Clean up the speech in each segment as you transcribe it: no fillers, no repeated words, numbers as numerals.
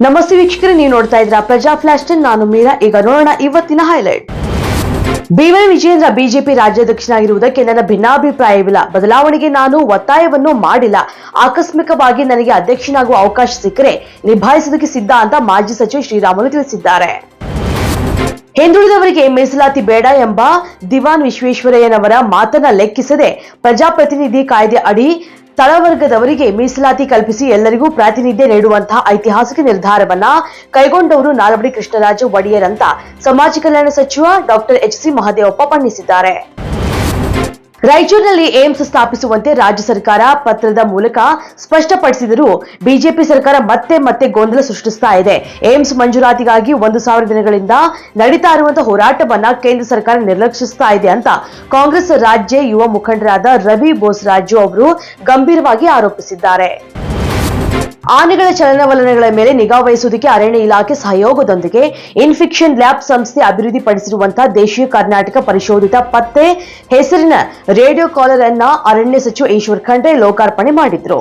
ನಮಸ್ತೆ ವೀಕ್ಷಕರೇ, ನೀವು ನೋಡ್ತಾ ಇದ್ದೀರಾ ಪ್ರಜಾ ಫ್ಲಾಶ್ 10. ನಾನು ಮೀರಾ. ಈಗ ನೋಡೋಣ ಇವತ್ತಿನ ಹೈಲೈಟ್. ಬಿವೈ ವಿಜಯೇಂದ್ರ ಬಿಜೆಪಿ ರಾಜ್ಯಾಧ್ಯಕ್ಷನಾಗಿರುವುದಕ್ಕೆ ನನ್ನ ಭಿನ್ನಾಭಿಪ್ರಾಯವಿಲ್ಲ. ಬದಲಾವಣೆಗೆ ನಾನು ಒತ್ತಾಯವನ್ನು ಮಾಡಿಲ್ಲ. ಆಕಸ್ಮಿಕವಾಗಿ ನನಗೆ ಅಧ್ಯಕ್ಷನಾಗುವ ಅವಕಾಶ ಸಿಕ್ಕರೆ ನಿಭಾಯಿಸುವುದಕ್ಕೆ ಸಿದ್ಧ ಅಂತ ಮಾಜಿ ಸಚಿವ ಶ್ರೀರಾಮುಲು ತಿಳಿಸಿದ್ದಾರೆ. ಹಿಂದುಳಿದವರಿಗೆ ಮೀಸಲಾತಿ ಬೇಡ ಎಂಬ ದಿವಾನ್ ವಿಶ್ವೇಶ್ವರಯ್ಯನವರ ಮಾತನ್ನ ಲೆಕ್ಕಿಸದೆ ಪ್ರಜಾಪ್ರತಿನಿಧಿ ಕಾಯ್ದೆ ಅಡಿ ತಳವರ್ಗದವರಿಗೆ ಮೀಸಲಾತಿ ಕಲ್ಪಿಸಿ ಎಲ್ಲರಿಗೂ ಪ್ರಾತಿನಿಧ್ಯ ನೀಡುವಂತಹ ಐತಿಹಾಸಿಕ ನಿರ್ಧಾರವನ್ನ ಕೈಗೊಂಡವರು ನಾಲ್ವಡಿ ಕೃಷ್ಣರಾಜ ಒಡೆಯರ್ ಅಂತ ಸಮಾಜ ಕಲ್ಯಾಣ ಸಚಿವ ಡಾಕ್ಟರ್ ಎಚ್.ಸಿ. ಮಹದೇವಪ್ಪ ಬಣ್ಣಿಸಿದ್ದಾರೆ. ರಾಯಚೂರಿನಲ್ಲಿ ಏಮ್ಸ್ ಸ್ಥಾಪಿಸುವಂತೆ ರಾಜ್ಯ ಸರ್ಕಾರ ಪತ್ರದ ಮೂಲಕ ಸ್ಪಷ್ಟಪಡಿಸಿದರೂ ಬಿಜೆಪಿ ಸರ್ಕಾರ ಮತ್ತೆ ಗೊಂದಲ ಸೃಷ್ಟಿಸ್ತಾ ಇದೆ. ಏಮ್ಸ್ ಮಂಜೂರಾತಿಗಾಗಿ 1,000 ದಿನಗಳಿಂದ ನಡೀತಾ ಇರುವಂತಹ ಹೋರಾಟವನ್ನ ಕೇಂದ್ರ ಸರ್ಕಾರ ನಿರ್ಲಕ್ಷಿಸ್ತಾ ಇದೆ ಅಂತ ಕಾಂಗ್ರೆಸ್ ರಾಜ್ಯ ಯುವ ಮುಖಂಡರಾದ ರವಿ ಬೋಸರಾಜು ಅವರು ಗಂಭೀರವಾಗಿ ಆರೋಪಿಸಿದ್ದಾರೆ. ಆನೆಗಳ ಚಲನವಲನಗಳ ಮೇಲೆ ನಿಗಾ ವಹಿಸುವುದಕ್ಕೆ ಅರಣ್ಯ ಇಲಾಖೆ ಸಹಯೋಗದೊಂದಿಗೆ ಇನ್ಫಿಕ್ಷನ್ ಲ್ಯಾಬ್ ಸಂಸ್ಥೆ ಅಭಿವೃದ್ಧಿಪಡಿಸಿರುವಂತಹ ದೇಶೀಯ ಕರ್ನಾಟಕ ಪರಿಶೋಧಿತ ಪತ್ತೆ ಹೆಸರಿನ ರೇಡಿಯೋ ಕಾಲರ್ ಅನ್ನ ಅರಣ್ಯ ಸಚಿವ ಈಶ್ವರ್ ಖಂಡ್ರೆ ಲೋಕಾರ್ಪಣೆ ಮಾಡಿದ್ರು.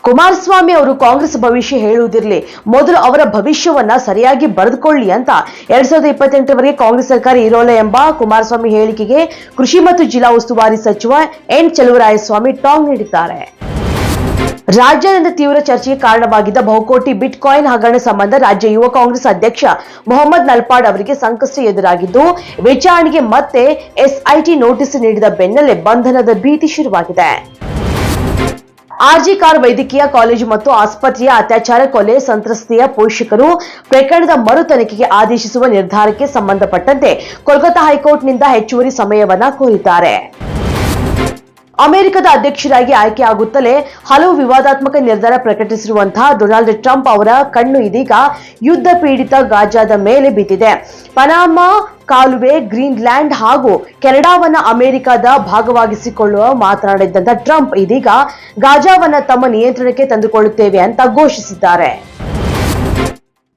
ಕುಮಾರಸ್ವಾಮಿ ಅವರು ಕಾಂಗ್ರೆಸ್ ಭವಿಷ್ಯ ಹೇಳುವುದಿರಲಿ, ಮೊದಲು ಅವರ ಭವಿಷ್ಯವನ್ನ ಸರಿಯಾಗಿ ಬರೆದುಕೊಳ್ಳಿ ಅಂತ 2028 ಕಾಂಗ್ರೆಸ್ ಸರ್ಕಾರ ಇರೋಲ್ಲ ಎಂಬ ಕುಮಾರಸ್ವಾಮಿ ಹೇಳಿಕೆಗೆ ಕೃಷಿ ಮತ್ತು ಜಿಲ್ಲಾ ಉಸ್ತುವಾರಿ ಸಚಿವ ಎನ್ ಚೆಲುವರಾಯಸ್ವಾಮಿ ಟಾಂಗ್ ನೀಡಿದ್ದಾರೆ. ರಾಜ್ಯಾದ್ಯಂತ ತೀವ್ರ ಚರ್ಚೆಗೆ ಕಾರಣವಾಗಿದ್ದ ಬಹುಕೋಟಿ ಬಿಟ್ ಕಾಯಿನ್ ಹಗರಣ ಸಂಬಂಧ ರಾಜ್ಯ ಯುವ ಕಾಂಗ್ರೆಸ್ ಅಧ್ಯಕ್ಷ ಮೊಹಮ್ಮದ್ ನಲ್ಪಾಡ್ ಅವರಿಗೆ ಸಂಕಷ್ಟ ಎದುರಾಗಿದ್ದು ವಿಚಾರಣೆಗೆ ಮತ್ತೆ ಎಸ್ಐಟಿ ನೋಟಿಸ್ ನೀಡಿದ ಬೆನ್ನಲ್ಲೇ ಬಂಧನದ ಭೀತಿ ಶುರುವಾಗಿದೆ. ಆರ್ಜಿ ಕಾರ್ ವೈದ್ಯಕೀಯ ಕಾಲೇಜು ಮತ್ತು ಆಸ್ಪತ್ರೆಯ ಅತ್ಯಾಚಾರ ಕೊಲೆ ಸಂತ್ರಸ್ತೆಯ ಪೋಷಕರು ಪ್ರಕರಣದ ಮರು ತನಿಖೆಗೆ ಆದೇಶಿಸುವ ನಿರ್ಧಾರಕ್ಕೆ ಸಂಬಂಧಪಟ್ಟಂತೆ ಕೋಲ್ಕತ್ತಾ ಹೈಕೋರ್ಟ್ನಿಂದ ಹೆಚ್ಚುವರಿ ಸಮಯವನ್ನ ಕೋರಿದ್ದಾರೆ. ಅಮೆರಿಕದ ಅಧ್ಯಕ್ಷರಾಗಿ ಆಯ್ಕೆಯಾಗುತ್ತಲೇ ಹಲವು ವಿವಾದಾತ್ಮಕ ನಿರ್ಧಾರ ಪ್ರಕಟಿಸಿರುವಂತಹ ಡೊನಾಲ್ಡ್ ಟ್ರಂಪ್ ಅವರ ಕಣ್ಣು ಇದೀಗ ಯುದ್ಧ ಪೀಡಿತ ಗಾಜಾದ ಮೇಲೆ ಬಿದ್ದಿದೆ. ಪನಾಮಾ ಕಾಲುವೆ, ಗ್ರೀನ್ಲ್ಯಾಂಡ್ ಹಾಗೂ ಕೆನಡಾವನ್ನ ಅಮೆರಿಕದ ಭಾಗವಾಗಿಸಿಕೊಳ್ಳುವ ಮಾತನಾಡಿದ್ದಂತ ಟ್ರಂಪ್ ಇದೀಗ ಗಾಜಾವನ್ನ ತಮ್ಮ ನಿಯಂತ್ರಣಕ್ಕೆ ತಂದುಕೊಳ್ಳುತ್ತೇವೆ ಅಂತ ಘೋಷಿಸಿದ್ದಾರೆ.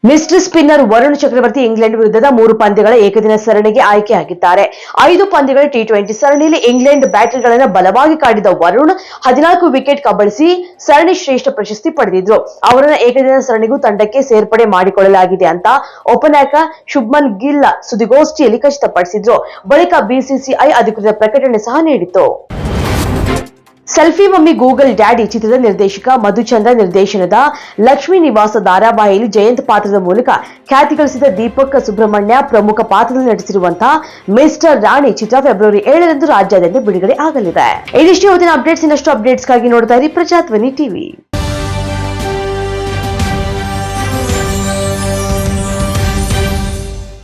ಮಿಸ್ಟರ್ ಸ್ಪಿನ್ನರ್ ವರುಣ್ ಚಕ್ರವರ್ತಿ ಇಂಗ್ಲೆಂಡ್ ವಿರುದ್ಧದ 3 ಪಂದ್ಯಗಳ ಏಕದಿನ ಸರಣಿಗೆ ಆಯ್ಕೆಯಾಗಿದ್ದಾರೆ. 5 ಪಂದ್ಯಗಳ ಟಿ20 ಸರಣಿಯಲ್ಲಿ ಇಂಗ್ಲೆಂಡ್ ಬ್ಯಾಟರ್ಗಳನ್ನು ಬಲವಾಗಿ ಕಾಡಿದ ವರುಣ್ 14 ವಿಕೆಟ್ ಕಬಳಿಸಿ ಸರಣಿ ಶ್ರೇಷ್ಠ ಪ್ರಶಸ್ತಿ ಪಡೆದಿದ್ರು. ಅವರನ್ನ ಏಕದಿನ ಸರಣಿಗೂ ತಂಡಕ್ಕೆ ಸೇರ್ಪಡೆ ಮಾಡಿಕೊಳ್ಳಲಾಗಿದೆ ಅಂತ ಓಪನರ್ ಶುಭ್ಮನ್ ಗಿಲ್ ಸುದ್ದಿಗೋಷ್ಠಿಯಲ್ಲಿ ಖಚಿತಪಡಿಸಿದ್ರು. ಬಳಿಕ ಬಿಸಿಸಿಐ ಅಧಿಕೃತ ಪ್ರಕಟಣೆ ಸಹ ನೀಡಿತು. ಸೆಲ್ಫಿ ಮಮ್ಮಿ ಗೂಗಲ್ ಡ್ಯಾಡಿ ಚಿತ್ರದ ನಿರ್ದೇಶಕ ಮಧುಚಂದ್ರ ನಿರ್ದೇಶನದ ಲಕ್ಷ್ಮೀ ನಿವಾಸ ಧಾರಾವಾಹಿಯಲ್ಲಿ ಜಯಂತ್ ಪಾತ್ರದ ಮೂಲಕ ಖ್ಯಾತಿ ಗಳಿಸಿದ ದೀಪಕ್ ಸುಬ್ರಹ್ಮಣ್ಯ ಪ್ರಮುಖ ಪಾತ್ರದಲ್ಲಿ ನಟಿಸಿರುವಂತಹ ಮಿಸ್ಟರ್ ರಾಣಿ ಚಿತ್ರ ಫೆಬ್ರವರಿ 7ರಂದು ರಾಜ್ಯಾದ್ಯಂತ ಬಿಡುಗಡೆ ಆಗಲಿದೆ. ಇದಿಷ್ಟು ಇವತ್ತಿನ ಅಪ್ಡೇಟ್ಸ್. ಇನ್ನಷ್ಟು ಅಪ್ಡೇಟ್ಸ್ಗಾಗಿ ನೋಡ್ತಾ ಇರಿ ಪ್ರಜಾಧ್ವನಿ ಟಿವಿ.